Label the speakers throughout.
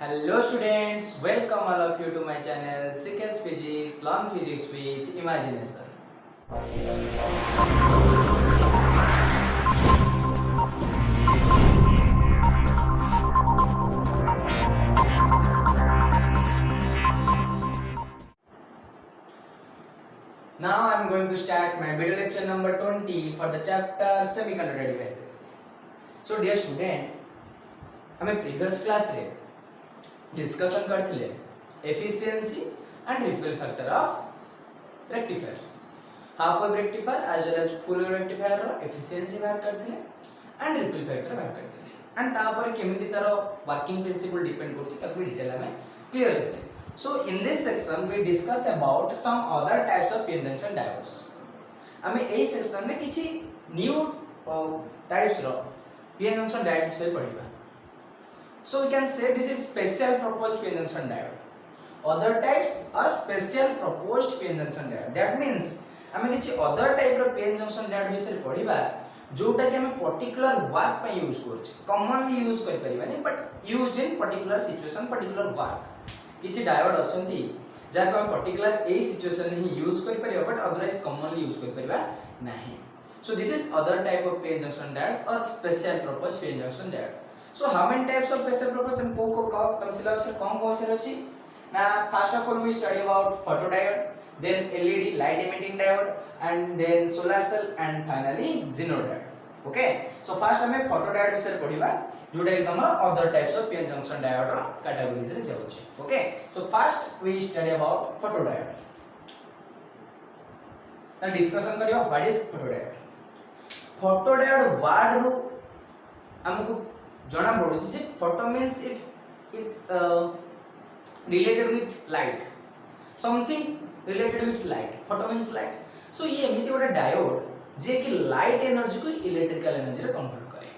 Speaker 1: Hello students, welcome all of you to my channel CKS Physics, Learn Physics with Imagination. Now I am going to start my video lecture number 20 for the chapter Semiconductor Devices. So dear student, हमें previous class रे discussion करथिले efficiency and ripple factor of rectifier half wave rectifier as well as full wave rectifier रो efficiency बाहर करथिले and ripple factor बाहर करथिले and तापर केमिति तार वर्किंग प्रिंसिपल डिपेंड करछि ताकू डिटेल में क्लियर हेतले so in this section we discuss about some other types of PN junction diodes हमें एई सेक्शन में किछि न्यू टाइप्स रो पीएन जंक्शन डायोड से पढिबा. So we can say this is special proposed PN junction diode. Other types are special proposed PN junction diode. That means हमें किसी other type रो PN junction diode विषय पढ़िबा जोटा कि हमें particular work पे use करछि commonly यूज करि परिबानी but used in particular situation particular work किछि डायोड अछंती जाके हम particular ए सिचुएशन ही यूज करि परिबा but otherwise commonly यूज करि परिबा नाही. So this is other type of PN junction diode or special proposed PN junction diode. So how many types of special purpose and को तम syllabus में कौन से रची ना. First of all we study about photodiode, then LED light emitting diode, and then solar cell, and finally xenodiode. Okay, so first हमें photodiode विषय पढ़िबा जोटा कि तमरा other types of PN junction diode रो categories रे जाउछि. Okay, so first we study about photodiode. ता discussion करियो what is photodiode. photodiode word रो हमको जना पड़ुछि जे photo means it related with light something related with light photo means light. So ये एमिति गोटे डायोड जे कि लाइट एनर्जी को इलेक्ट्रिकल एनर्जी रे कन्वर्ट करे.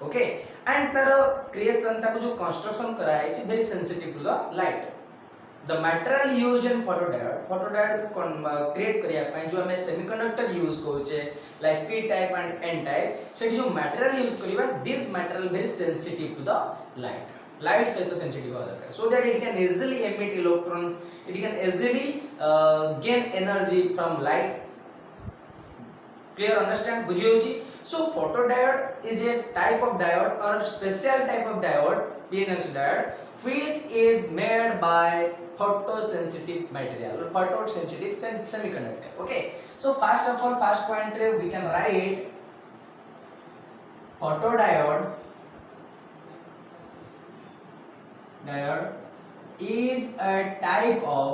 Speaker 1: ओके, एंड तार क्रिएशन ताको जो कंस्ट्रक्शन कराय छि very sensitive to the light. The material used in photodiode को क्रिएट करिया पय जो हमें सेमीकंडक्टर यूज कोचे like P type and N type से जो मटेरियल यूज करिबा this material very sensitive to the light से तो सेंसिटिव हो जाता है so that it can easily emit electrons, it can easily gain energy from light. Clear understand बुझियो छी. So photodiode is a type of diode or special type of diode PN junction diode which is made by photosensitive material or photosensitive semiconductor. Okay, so first of all first point we can write photodiode is a type of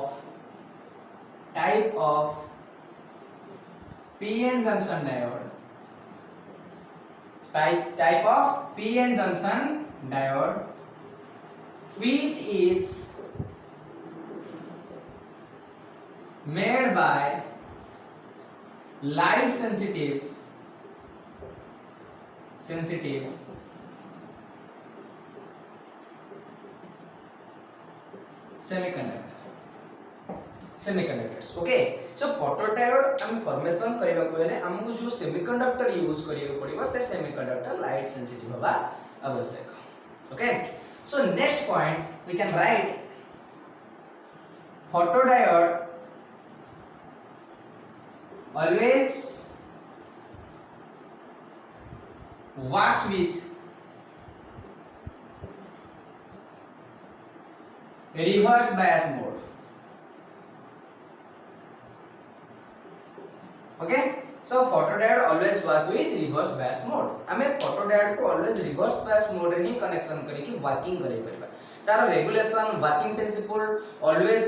Speaker 1: PN junction diode. Type of PN junction diode which is made by light sensitive semiconductors. Okay, so photodiode हम formation करबा को हेले हमको जो semiconductor use करियो पड़िबो से semiconductor light sensitive होबा आवश्यक. Okay, so next point we can write photodiode always works with reverse bias mode. Okay, so photodiode always work with reverse bias mode. हमें photodiode को always reverse bias mode रे ही connection करे कि working करे परबा. तार regulation working principle always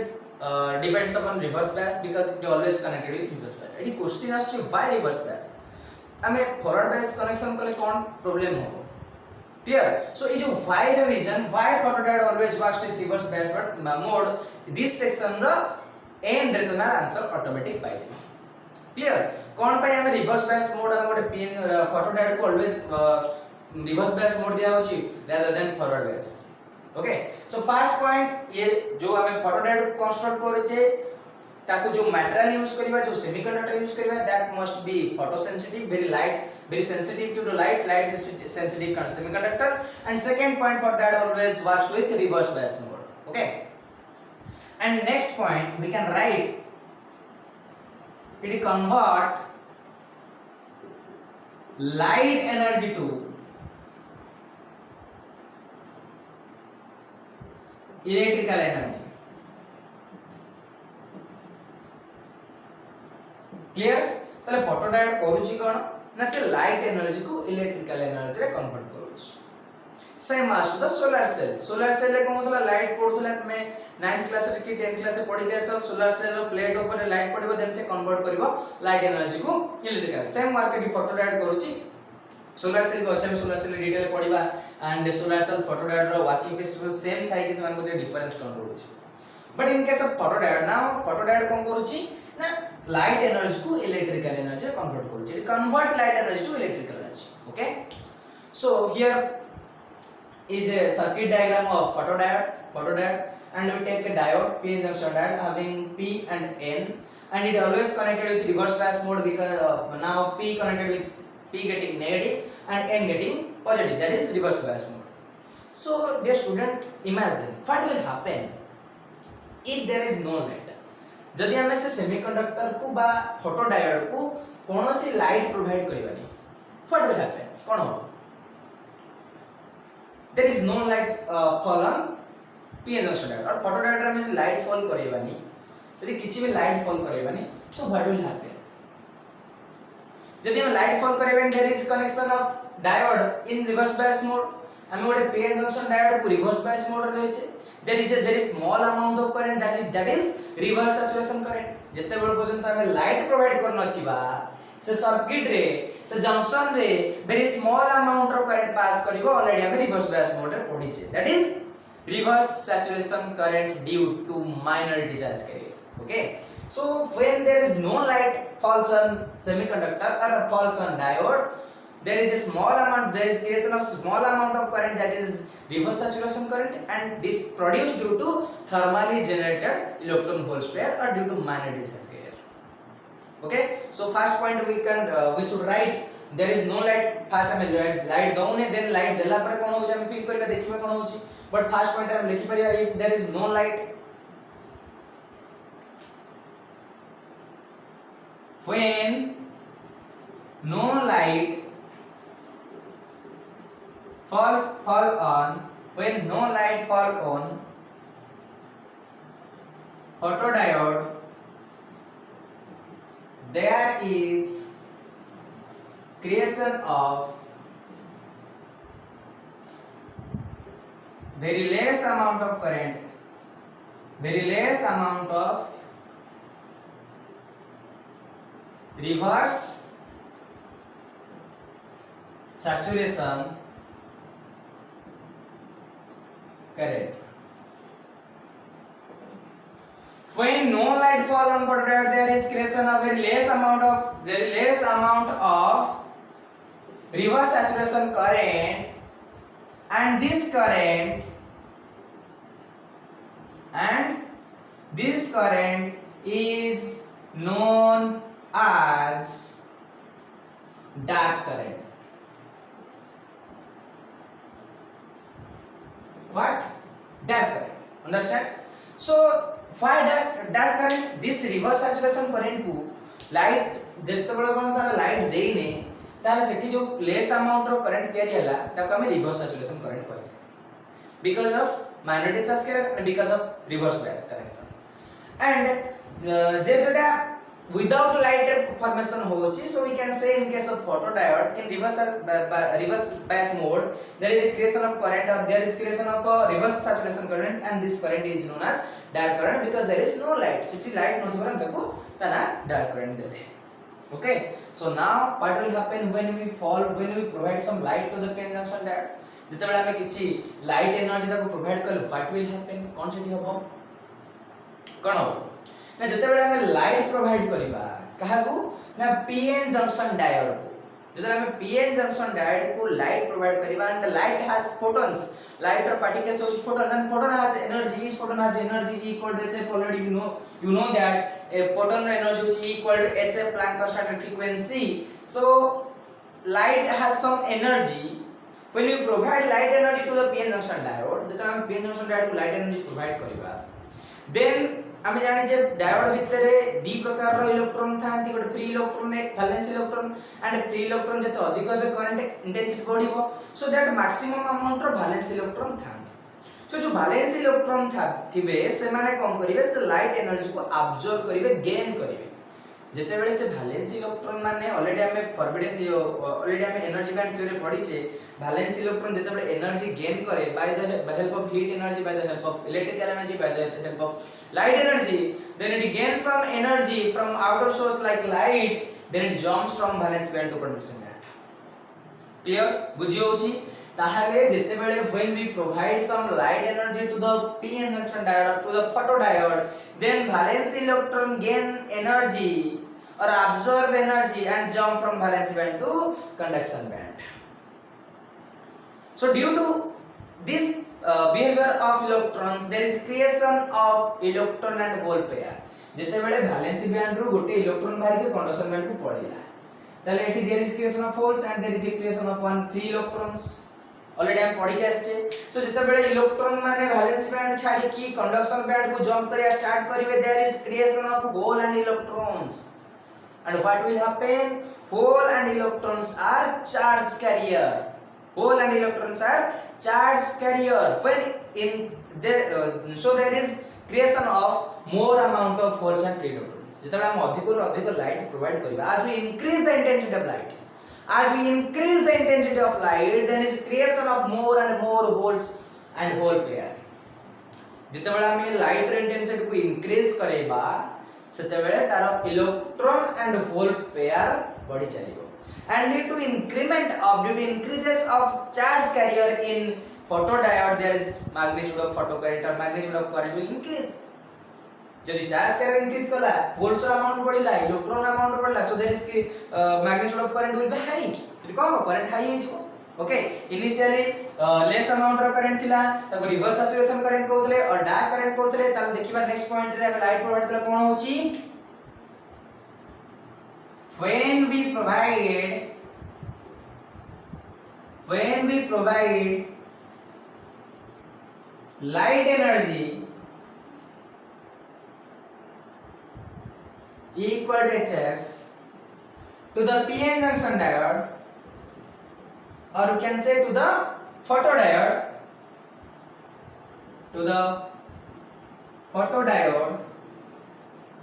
Speaker 1: depends upon reverse bias because it always connected with reverse bias. Eighty question आछे why reverse bias. हमें forward bias connection कले कोन प्रॉब्लम हो. क्लियर. सो ये जो why रे reason why photodiode always works with reverse bias mode this section रो and रे तुम्हारा आंसर ऑटोमेटिक पाइ जाय. क्लियर. कोन पे हमें रिवर्स बायस मोड हम गोटे पीएन फोटोडायोड को ऑलवेज रिवर्स बायस मोड दिया होची rather than forward bias. Okay, so first point ये जो हमें फोटोडायोड को कंस्ट्रक्ट करे छे ताको जो मटेरियल यूज करबा जो सेमीकंडक्टर यूज करबा that must be photosensitive very light very sensitive to the light sensitive semiconductor. And second point for that always works with reverse bias mode. Okay, and next point we can write it convert light energy to electrical energy. Clear? तले photo diode करूची कोन ना से light energy को electrical energy रे convert करूची. Same आज the solar cell रे कोन होतला लाइट पडुतला तमे 9th क्लास रे कि 10th क्लास रे पढि के सब सोलर सेल रो प्लेट ऊपर लाइट पडिबो देन से कन्वर्ट करिवो लाइट एनर्जी को इलेक्ट्रिकल. सेम वर्क की फोटो डायोड करूची. सोलर सेल को अच्छा सोलर सेल डिटेल पढिबा and solar cell photo diode रो वर्किंग प्रिंसिपल सेम थाई कि समान को डिफरेंस कोन रहउची. But in case of photo diode ना फोटो डायोड कोन करूची ना light energy to electrical energy convert करूची. It convert light energy to electrical energy. Okay, so here is a circuit diagram of photodiode and we take a diode p junction diode having p and n and it always connected with reverse bias mode because now p connected with p getting negative and n getting positive, that is reverse bias mode. So dear student, imagine what will happen if there is no light. जदि हमें से semiconductor को बा photodiode को कोनोसी light provide करिवानी what will happen कोन हो there is no light fall on PN junction diode और फोटोडायोड रे में लाइट फॉल करिवानी यदि किछि भी लाइट फॉल करिवानी सो व्हाट विल हैपन जदि हम लाइट फॉल करिवानी there is connection of diode in reverse bias mode हमें ओडे पीएन जंक्शन डायोड को रिवर्स बायस मोड रे छै. There is a very small amount of current that is reverse saturation current. जते bell पर्यंत हमें light provide करन थिबा से सर्किट रे से जंक्शन रे very small amount of current pass करिवो ऑलरेडी हमें रिवर्स बायस मोड रे पढी छै. That is reverse saturation current due to minor discharge carrier. Okay, so when there is no light falls on semiconductor or falls on diode, there is a small amount, there is creation of small amount of current that is reverse saturation current and this produced due to thermally generated electron hole pair or due to minor discharge carrier. Okay, so first point we should write there is no light. First hame light down then light dela pare कोन होची हमें feel करबा देखिबा कोन होची. But first point हम लिखि परिया if there is no light, when no light fall on photodiode, there is creation of very less amount of current, very less amount of reverse saturation current. When no light fall on photodiode, there is creation of very less amount of reverse saturation current, and this current is known as dark current. What? Dark current. Understand? So why dark current? This reverse saturation current को light जत्ते बड़ा कोन तो light देइने ताले सेठी जो less amount रो current carry हला ताको हमें रिवर्स सैचुरेशन करंट कहै because of minor discharge current and because of reverse bias correction and जेतोटा without light formation होची. So we can say in case of photodiode in reverse bias mode there is a creation of current or there is creation of a reverse saturation current and this current is known as dark current because there is no light. Siti light no thibara taku tana dark current debe. Okay, so now what will happen when we provide some light to the PN junction diode? jete bela ame kichi light energy taku provide kale what will happen kon seti hobo kon hobo ना जते बेला हमें light provide करिबा काहाकू ना PN junction diode को जते हमें PN junction diode को light provide करिबा and the light has photons light or particles of photon, and photon has energy. Each photon has energy equal to hf. Already you know that a photon energy is equal to hf, Planck constant frequency. So light has some energy. When we provide light energy to the PN junction diode, जब हम PN junction diode को light energy provide करिबा, then आमे जाने जे diode भितरे दी प्रकार रो electron थांती, गोटे फ्री इलेक्ट्रॉन एक valence electron, and free electron जते अधिक हेबे करंट इंटेंसिटी बढ़िबो, सो दैट मैक्सिमम अमाउंट रो वैलेंस इलेक्ट्रॉन थांती। सो जो वैलेंस इलेक्ट्रॉन थिबे से माने कोन करिवे, से लाइट एनर्जी को अब्सॉर्ब करिवे, गेन करिवे। जेते बेले से वैलेंस इलेक्ट्रॉन माने ऑलरेडी हमें फॉरबिडन ऑलरेडी हमें एनर्जी बैंड थ्योरी पढ़ी छे, वैलेंस इलेक्ट्रॉन जेते बेले एनर्जी गेन करे by the help of heat energy, bye the help of electrical energy, bye the help of light energy, then it gains some energy from outer source like light, then it jumps from valence band to conduction band. Clear? बुझी होची? ताहाले जेते बेले when we provide some light energy to the PN junction diode or to the photodiode, then valence electron gain energy or absorb energy and jump from valence band to conduction band. So due to this behavior of electrons, there is creation of electron and hole pair. जेते बेले valency band रो गोटे electron बाहर के conduction band को पड़ेला, ताले एटी there is creation of holes and there is a creation of one free electrons. Already हम पढ़ी के आछे। सो जेते बेले इलेक्ट्रॉन माने वैलेंसी बैंड छाडी की कंडक्शन बैंड को जंप करिया स्टार्ट करिवे, there is creation of hole and electrons, and what will happen, hole and electrons are charge carrier, hole and electrons are charge carrier. When in the so there is creation of more amount of holes and free electrons. जेतबे हम अधिक और अधिक light provide करिबा, as we increase the intensity of light, as we increase the intensity of light, then is creation of more and more holes and hole pair. जेतबे हम light रे intensity को increase करेबा, सेतबेले तार electron and hole pair बढ़ी चलिबो, and due to increases of charge carrier in photodiode, there is magnitude of photocurrent or magnitude of current will increase. जदि charge carrier increase कला, volts amount बढ़िला, electron amount बढ़िला, so there is magnitude of current will be high. तो कौन current high है जो, okay? Initially less amount रो current थिला, ताको reverse saturation current कहउतले और dark current कहउतले। ताले देखिबा next point रे हम light provide कला कोन होची, when we provide light energy equal to hf to the PN junction diode, or you can say to the photodiode,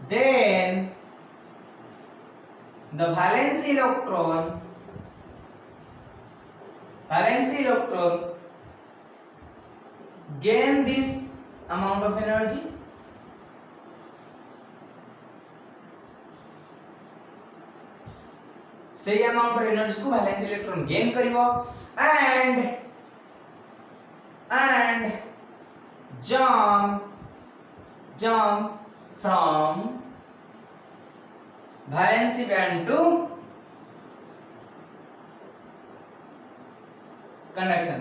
Speaker 1: then the valence electron gain this amount of energy, सही amount of energy को valence electron gain करिवो and jump from valency band to conduction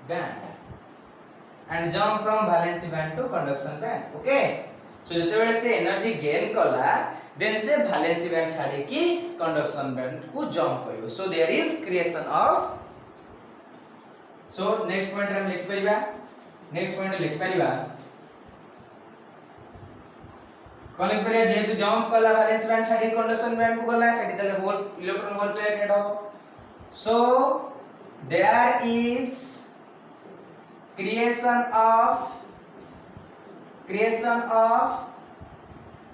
Speaker 1: band and jump from valency band to conduction band. Okay, so जते बेले से energy gain कला, then से valency band छाडी की conduction band को jump करियो, so there is creation of, so next point रे हम लिखि परिबा, नेक्स्ट पॉइंट लिखि परिबा कोन लिखि परिया, जेहेतु जंप कला वैलेंस बैंड छाडी कंडक्शन बैंड को गला, सेठी तले होल इलेक्ट्रॉन होल पेयर केट हो, so there is creation of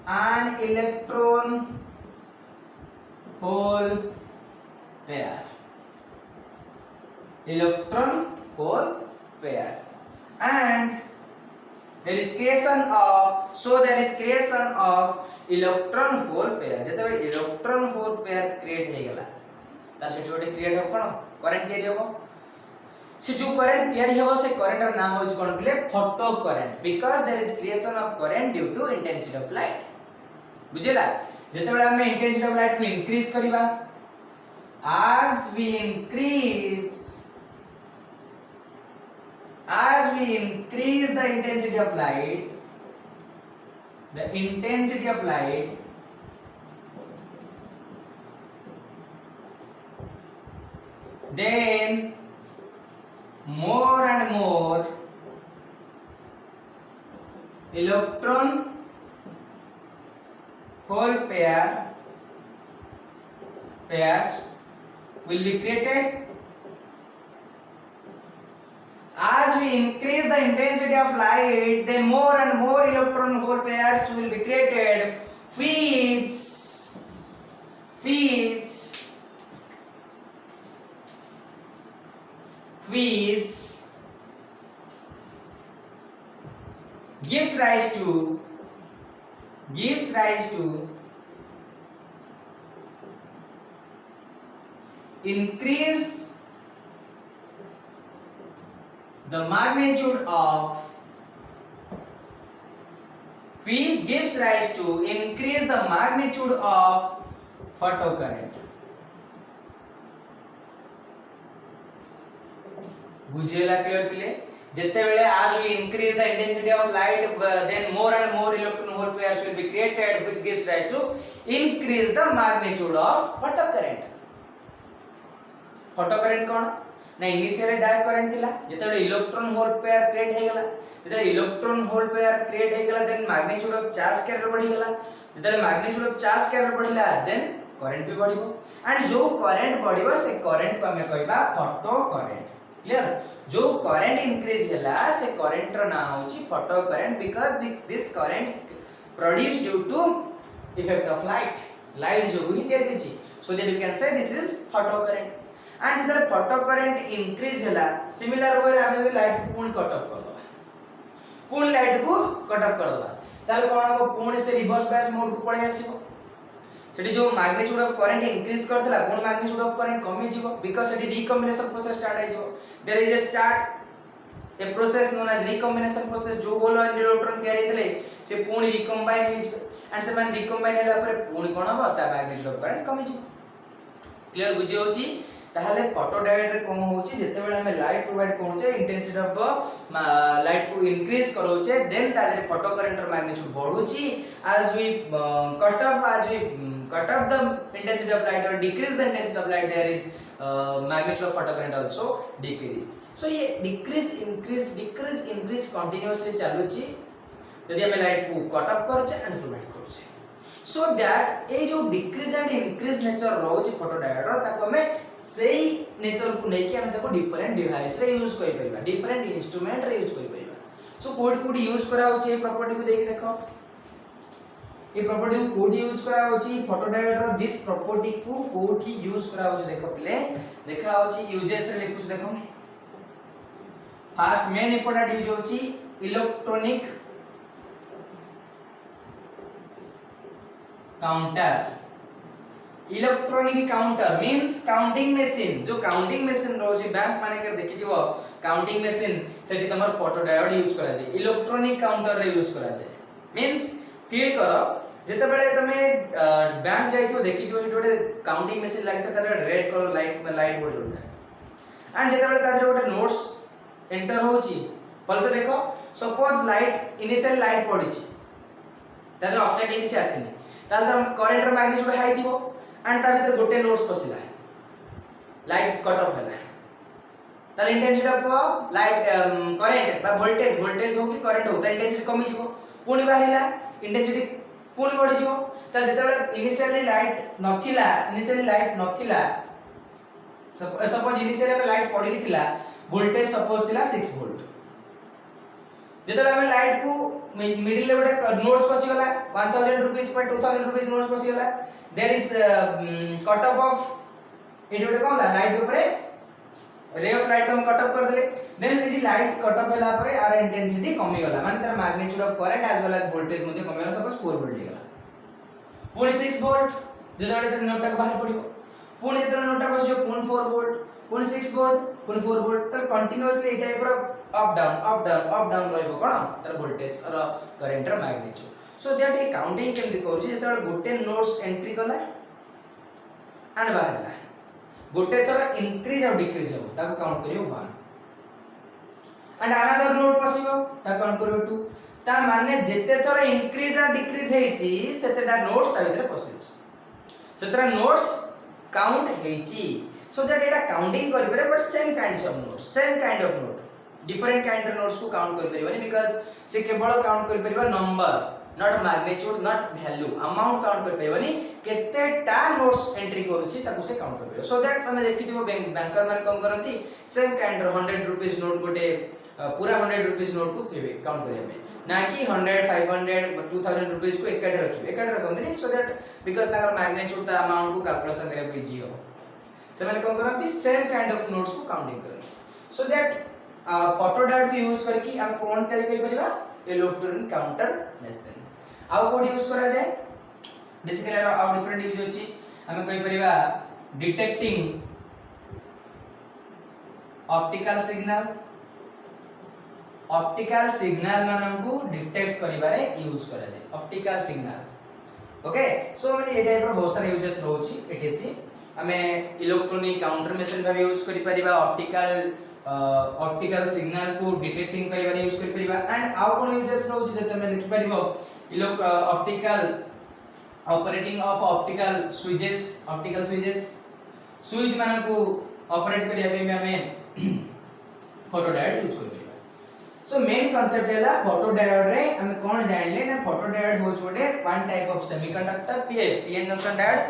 Speaker 1: an electron hole pair, and there is creation of electron hole pair. जते बे electron hole pair create हे गला, ता सेठी गोटे क्रिएट हो कोन करंट तयारी हो, से जो करंट तयारी हो से करंट र नाम होज कोन बोले photo current, because there is creation of current due to intensity of light. बुझेला, जते बेला हम इंटेंसिटी ऑफ लाइट को इंक्रीज करिबा, as we increase the intensity of light, then more and more electron hole pairs will be created. As we increase the intensity of light, then more and more electron hole pairs will be created, which gives rise to increase the magnitude of photocurrent. बुझेला clear पिले जेते बेले as we increase the intensity of light, then more and more electron hole pairs will be created, which gives rise to increase the magnitude of photocurrent. photocurrent कोन ना initially direct current थिला जेते बेले electron hole pair create हे गेला, जेते electron hole pair create हे गेला, then magnitude of charge carrier बढ़ी गेला, जेते मैग्नीट्यूड ऑफ चार्ज कैरियर बढ़िला, देन करंट भी बढ़िबो, एंड जो करंट बढ़िबो से करंट को हमें कहबा फोटो करंट. क्लियर. जो करंट इंक्रीज होला से करंट रो नाम होची photo current, because this current produce due to effect of light जो ही क्रिएट होची, so that you can say this is photo current. And जेते फोटो करंट इंक्रीज होला, सिमिलर वे हम जदी लाइट को पूर्ण कट ऑफ कर दबा, पूर्ण लाइट को कट ऑफ कर दबा, ताल कोन हो पूर्ण से रिवर्स बायस मोड को पळे आसीबो. सेठी जो मैग्नीट्यूड ऑफ करंट इंक्रीज करथला, पूर्ण मैग्नीट्यूड ऑफ करंट कमी जीवो, बिकॉज़ सेठी रिकॉम्बिनेशन प्रोसेस स्टार्ट आइ जीवो. There is a process known as recombination process. जो बोलो इलेक्ट्रॉन तयार हेतले से पूर्ण रिकॉम्बाइन हे जीवो, एंड से मान रिकॉम्बाइन होला परे पूर्ण कोन हो ता मैग्नीट्यूड ऑफ करंट कमी जीवो. क्लियर बुझी होची. ताहले फोटोडायोड रे कोन होची, जेते बेले हमें लाइट प्रोवाइड करूचे, इंटेंसिटी ऑफ लाइट को इंक्रीज करूचे, देन तादरे फोटो करंट रो मैग्नीट्यूड बढ़ुची. as we cut off the intensity of light or decrease the intensity of light, there is magnitude of photo current also decrease. so ये decrease increase continuously चालुची यदि हमें light को cut off करचे and provide करचे. so that ए जो decrease and increase nature रोज फोटोडायोड रो ताको हमें सेही नेचर को नै कि हम ताको डिफरेंट डिवाइस रे यूज करि परिबा, डिफरेंट इंस्ट्रूमेंट रे यूज करि परिबा. सो कोड यूज करा होचे प्रॉपर्टी को देखि देखो, ये प्रॉपर्टी को कोड यूज करा होची फोटोडायोड रो. दिस प्रॉपर्टी को कोड की यूज करा होची देखो पिले देखा होची यूजेस रे लिखुच देखो. फर्स्ट मेन इंपोर्टेंट यूज होची electronic counter. Electronic counter means counting machine. जो काउंटिंग मशीन रोजी बैंक माने कर देखि दिबो काउंटिंग मशीन सेठी तमर फोटोडायोड यूज करा जे, इलेक्ट्रॉनिक काउंटर रे यूज करा जे. मींस फील करो जेते बेले तमे बैंक जाइथो देखि जो जोटे काउंटिंग मशीन लागिता तारे रेड कलर लाइट में लाइट बोर्ड जोटा, एंड जेते बेले तारे गोटे नोट्स एंटर होची पल्स देखो. सपोज लाइट इनिशियल लाइट पडिची तारे ऑब्स्टेकल किछ आसीनी, ताले करंट रो मैग्नीट्यूड हाई थिबो, एंड ता भीतर गोटे नोट्स पसिला, लाइट कट ऑफ होला, ताले इंटेंसिटी ऑफ लाइट करंट बा वोल्टेज हो कि करंट हो ता इंटेंसिटी कमी जिवो, पुनी बाहिला इंटेंसिटी पुनी बढ़ी जिवो. ता जेते बेले इनिशियली लाइट नथिला, सपोज इनिशियली में लाइट पड़ी थिला, वोल्टेज सपोज थिला 6 वोल्ट. जेते बेले हमें लाइट को मिडिल ले गोटे नोट्स पसी गला 1000 रुपीस पर 2000 रुपीस नोट्स पसी गला, देयर इज कट ऑफ एडी गोटे कोन लाइट ऊपर रे ऑफ लाइट को हम कट ऑफ कर देले, देन एडी लाइट कट ऑफ होला परे आर इंटेंसिटी कमी गला, माने तार magnitude of current as well as voltage मध्ये कमी गला. सपोज 4 वोल्ट गला, पुनी 6 वोल्ट जेते बेले नोट का बाहर पड़िबो, पुनी जेते नोट बस जो पुनी 4 वोल्ट, पुनी 6 वोल्ट, पुनी 4 वोल्ट, तर कंटीन्यूअसली ए टाइप रो अप डाउन रहइबो कोन तार वोल्टेज और करंट रो magnitude. So that a counting केम करूची जेते बेले गोटे नोट्स एंट्री कला एंड बाहरला, गोटे थर इंक्रीज और डिक्रीज हो ताको काउंट करियो 1 एंड अनदर नोट पसिबो ता काउंट करियो 2 ता माने जेते थर इंक्रीज और डिक्रीज हेची सेतेटा नोट्स ता भीतर पसिछ सेतरा नोट्स काउंट हेची सो दैट एटा काउंटिंग करि पारे but same kinds of notes same kind of note different kind of notes को काउंट करि परिबानी बिकॉज़ से केवल काउंट करि परिबा number not magnitude not value amount count करि परिबानी केतेटा नोट्स एंट्री करूची ताको से काउंट करियो सो दैट तमे देखिथिबो बैंकर मान कम करंती सेम काइंड 100 रुपीस नोट गोटे पूरा 100 रुपीस नोट को काउंट करिया पे ना कि 100 500 2000 रुपीस को एकाडे रखंती सो दैट बिकॉज़ ताकर मैग्नीट्यूड ता अमाउंट को कैलकुलेशन करे इजी हो से माने कम करंती सेम काइंड ऑफ नोट्स को काउंटिंग करन सो दैट फोटो डायोड को यूज करके हम कोन तयारी करि परिबा इलेक्ट्रॉनिक काउंटर मशीन आउ कोड यूज करा जाय बेसिकली आउ डिफरेंट यूज अछि हम कहि परिबा डिटेक्टिंग ऑप्टिकल सिग्नल मानन को डिटेक्ट करिबारे यूज करा जाय ऑप्टिकल सिग्नल ओके सो माने ए टाइप रो बहुत सारा यूजेस रहउछि एटीसी हमें इलेक्ट्रॉनिक काउंटर मशीन भाबे यूज करि परिबा ऑप्टिकल सिग्नल को डिटेक्टिंग करिबारे यूज करि परिबा एंड आउ कोन यूजेस रहउछि जे तमे लिखि परिबो optical operating of optical switches switch माने को ऑपरेट करिया पे हमें फोटो डायोड यूज करि सो मेन कांसेप्ट हैला फोटो डायोड रे हम कोन जानले ना फोटो डायोड हो छोटे one type of semiconductor PN junction diode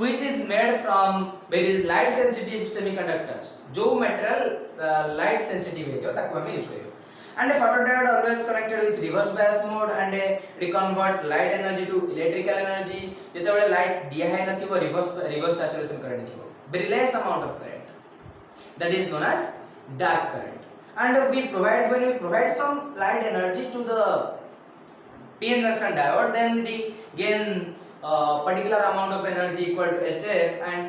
Speaker 1: which is made from very light sensitive semiconductors जो मटेरियल लाइट सेंसिटिव है तो ताको हम यूज करियो and a photodiode always connected with reverse bias mode and a convert light energy to electrical energy जेते बळे light दिया है नथिबो रिवर्स सैचुरेशन करंट थिबो very less amount of current that is known as dark current and when we provide some light energy to the PN junction diode then we gain particular amount of energy equal to HF and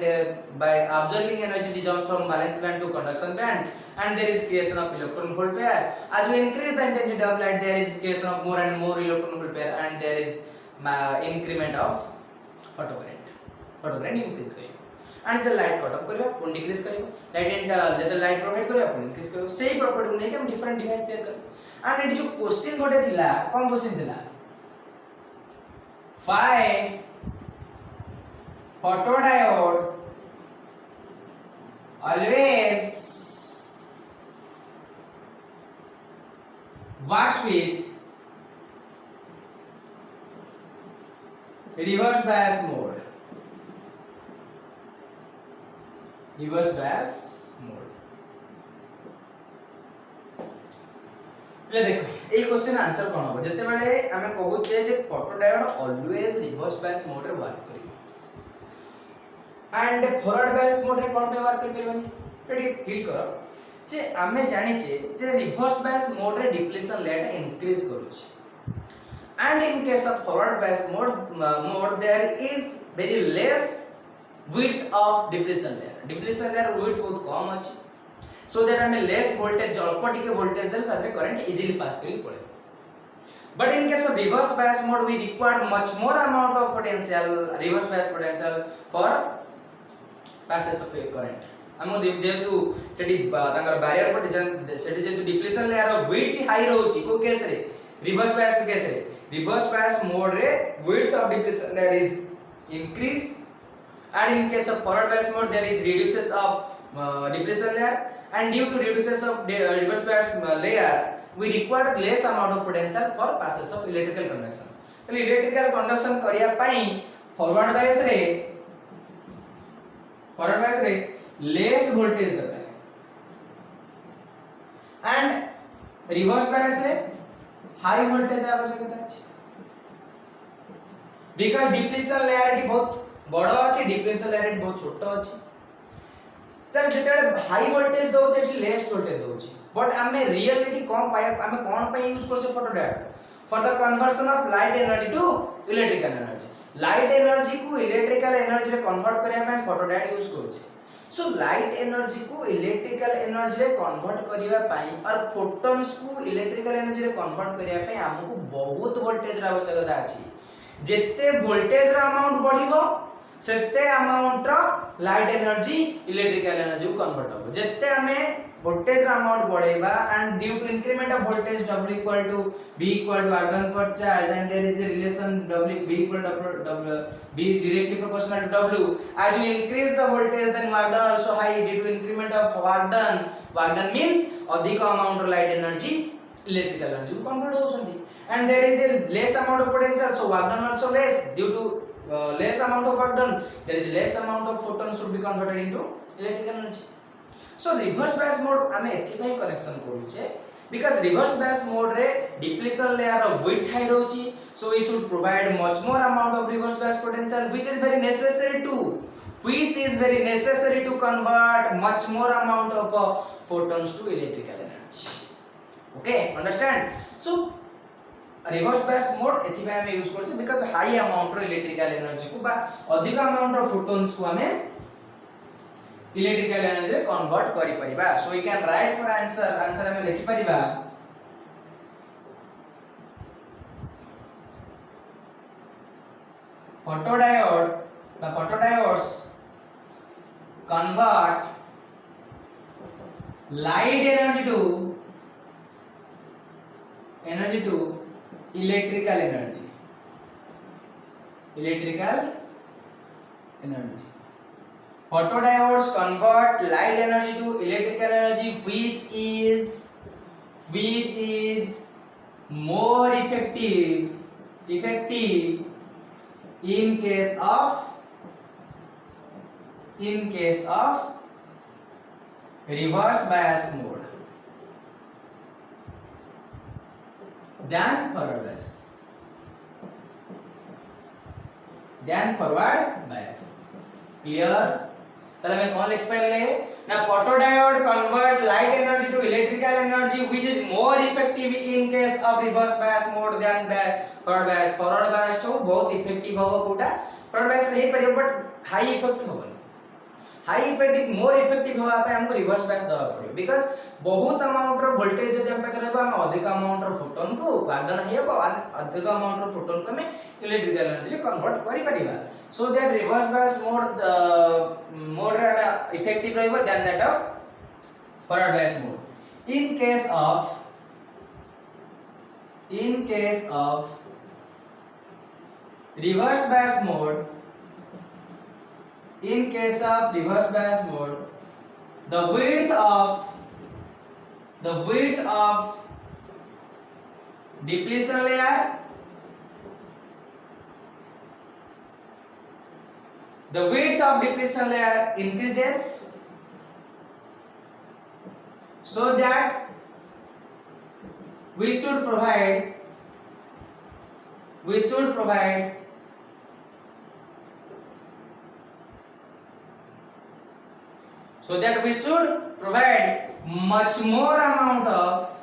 Speaker 1: by absorbing energy dissolves from valence band to conduction band and there is creation of electron hole pair as we increase the intensity of light there is creation of more and more electron hole pair and there is increment of photocurrent increase करियो and the light cut off करियो पुन decrease करियो light and जते light provide करियो पुन increase करियो सेही property को लेके हम डिफरेंट डिवाइस तैयार करियो and एटी जो क्वेश्चन गोटे थिला कोन क्वेश्चन थिला Phi photodiode always works with reverse bias mode. ले देखो ए क्वेश्चन आंसर कोन हो जते बेले हमें कहू छे जे photodiode always reverse bias mode रे वर्क करियो एंड फॉरवर्ड बायस मोड रे कोन पे वर्क करि परबनी फेडी फील करो जे हमें जानि छे जे रिवर्स बायस मोड रे डिप्लीशन लेट इंक्रीज करू छे and in case of forward bias mode there is very less width of depletion layer width बहुत कम अछि so that हमें less voltage अल्प टिके voltage देल तारे current easily pass करी पड़े but in case of reverse bias mode we require much more amount of potential reverse bias potential for passes of current हम जेतु सेठी तांगर बैरियर पर सेठी जेतु depletion layer width हाई रहउची को case रे reverse bias case रे reverse bias mode रे width of depletion layer is increase and in case of forward bias mode there is reduces of depletion layer and due to reduces of reverse bias layer we require less amount of potential for passes of electrical conduction तो electrical conduction करिया पई forward bias रे less voltage देता है and reverse bias रे high voltage आवश्यकता है because depletion layer की बहुत बड़ अछि डिफरेंशियल लेयर बहुत छोट अछि सर जेते हाई वोल्टेज दो जेटी लेस वोल्टेज दो छी बट हमें रियलिटी कम पाया हमें कोन पे यूज कर छ photodiode for the conversion of light energy to electrical energy light energy को इलेक्ट्रिकल एनर्जी रे कन्वर्ट करे हमें फोटोडायोड यूज करू छी सो लाइट एनर्जी को इलेक्ट्रिकल एनर्जी रे कन्वर्ट करिवा पई और फोटॉन्स को इलेक्ट्रिकल एनर्जी रे कन्वर्ट करिया पई हमको बहुत वोल्टेज रा आवश्यकता अछि जेते वोल्टेज रा अमाउंट बढ़िबो सेते अमाउंट रो लाइट एनर्जी इलेक्ट्रिकल एनर्जी को कन्वर्ट हो जत्ते हमें voltage amount बढ़ेबा and due to increment of voltage W equal to B equal to R1 for charge and there is a relation W B equal to W B is directly proportional to W. As you increase the voltage then work done also high due to increment of work done. Work done means अधिक amount of light energy electrical energy को convert होउछंती and there is a less amount of potential so work done also less due to less amount of work done there is less amount of photons should be converted into electrical energy. So reverse bias mode आमे एथि पई connection करू छे because reverse bias mode रे depletion layer of width high रहउची so we should provide much more amount of reverse bias potential which is very necessary to convert much more amount of photons to electrical energy. Okay, understand? So reverse bias mode एथि पई आमे use करू छे because high amount row electrical energy को बा अधिक amount of photons को आमे इलेक्ट्रिकल एनर्जी रे कन्वर्ट करि परिबा so we can write for answer हमें लिखि परिबा photodiodes convert light energy to electrical energy. Photodiodes convert light energy to electrical energy which is more effective in case of reverse bias mode than forward bias. Clear? चलो मैं कौन लिख पहले ना photodiode convert light energy to electrical energy which is more effective in case of reverse bias mode than forward bias. Forward bias तो बहुत effective होगा Kota forward bias नहीं परियो but high effective होगा more effective होगा पे हमको reverse bias दवा पड़ेगा because बहुत अमाउंट रो वोल्टेज जब हम पे करबा हम अधिक अमाउंट रो फोटोन को वादन हेबो अधिक अमाउंट रो फोटोन को हमें इलेक्ट्रिकल एनर्जी कन्वर्ट करि परिबा so that reverse bias mode रे effective रहबो than that of forward bias mode in case of reverse bias mode the width of depletion layer increases so that we should provide much more amount of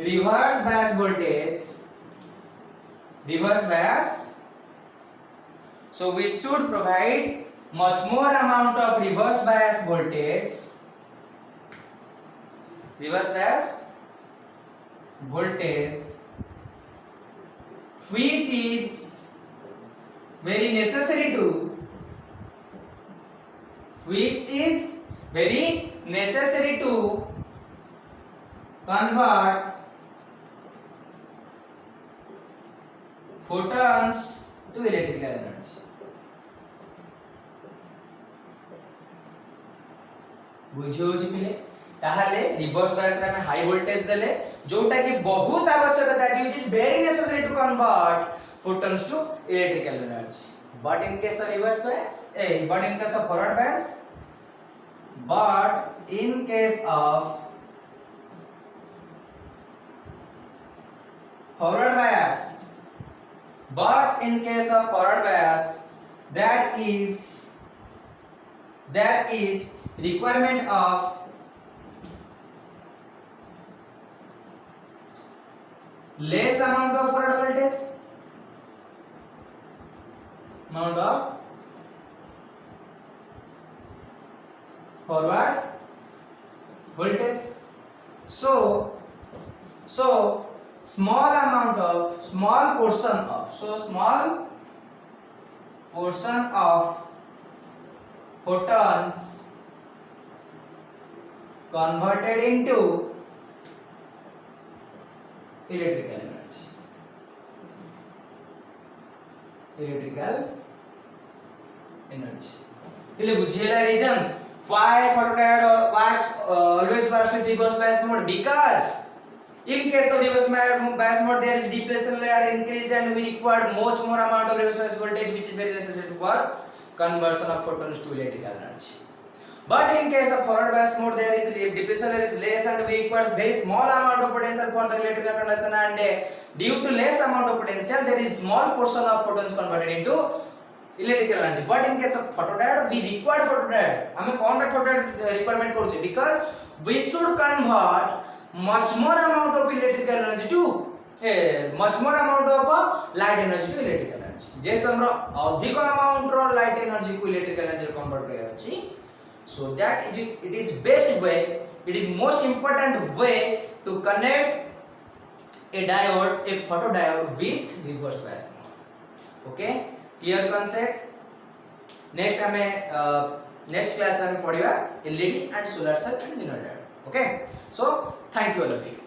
Speaker 1: reverse bias voltage so we should provide much more amount of reverse bias voltage which is very necessary to convert photons to electrical energy. बुझियो जी पिले ताहाले reverse bias रे high voltage देले जोटा कि बहुत आवश्यकता है which is very necessary to convert photons to electrical energy but in case of reverse bias but in case of forward bias but in case of forward bias there is requirement of less amount of forward voltage so small portion of photons converted into electrical energy. એટલે બુঝેલા reason why photodiode was always works with reverse bias mode, because in case of reverse bias mode there is depletion layer increase and we require much more amount of reverse bias voltage, which is very necessary for conversion of photons to electrical energy. But in case of forward bias mode there is depletion layer is less and we require very small amount of potential for the electrical conduction, and due to less amount of potential there is small portion of photons converted into electrical energy. But in case of photodiode we require photodiode, हमें कौन सा photodiode requirement करूँ, because we should convert much more amount of electrical energy to much more amount of light energy to electrical energy. जेहेतु हमरा अधिक amount रो light energy को electrical energy convert करेगा अछि, so that it is best way, it is most important way to connect a diode, a photodiode with reverse bias mode. Okay, clear concept? Next हमें next class में पढ़िबा LED and solar cell and generator. Okay, so thank you all of you.